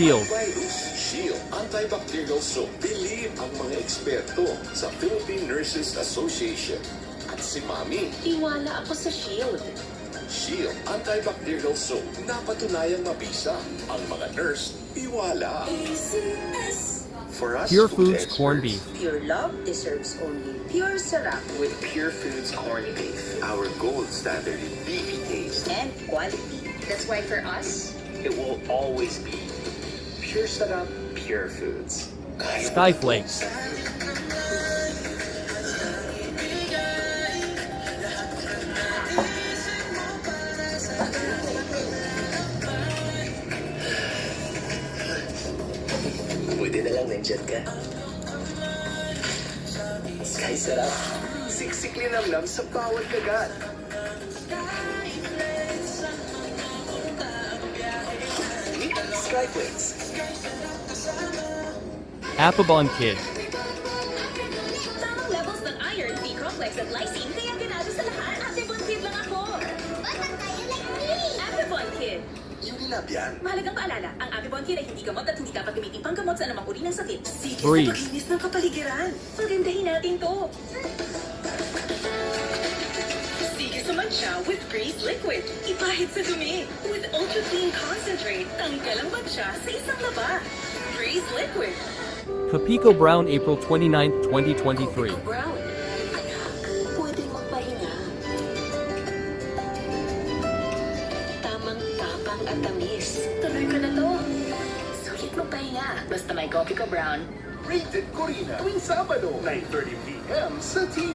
Shield. Virus Shield Antibacterial Soap. Believe ang mga eksperto sa Philippine Nurses Association. At si Mami. Iwala ako sa Shield. Shield Antibacterial Soap. Napatunayang mabisa. Ang mga nurse, iwala. For us Pure food Foods Corned experts, Beef. Pure love deserves only pure sarap with Pure Foods Corned Beef, our gold standard in beefy taste. and quality. That's why for us, It will always be Pure Sarap, Pure Foods. Sky Flakes. Pwede na lang nandyan ka. Sky Sarap. Siksik linamnam sa bawat kagat. Sky Flakes. Apabon Kid. Tamang levels ng iron, B-complex at lysine, kaya ganado sa lahat. Apibon Kid lang ako. Apibon Kid. Yung nilab yan. Mahalagang paalala, ang Apibon Kid ay hindi gamot at hindi dapat gamitin panggamot sa anumang uri ng sakit. Sige Breathe. sa paglinis ng kapaligiran. Pagandahin natin to. Sige sa mancha with Grease Liquid. Ipahid sa dumi. With Ultra Clean Concentrate, tanggal ang mancha sa isang laba. Grease Liquid. Papico Brown, April 29, 2023. Coco Brown. Anak, pwede magpahinga. Tamang tapang at tamis. Tuloy ka na to. Sulit magpahinga. Basta may Copico Brown. Rated Corina. Tuwing Sabado, 9:30 p.m. sa TV.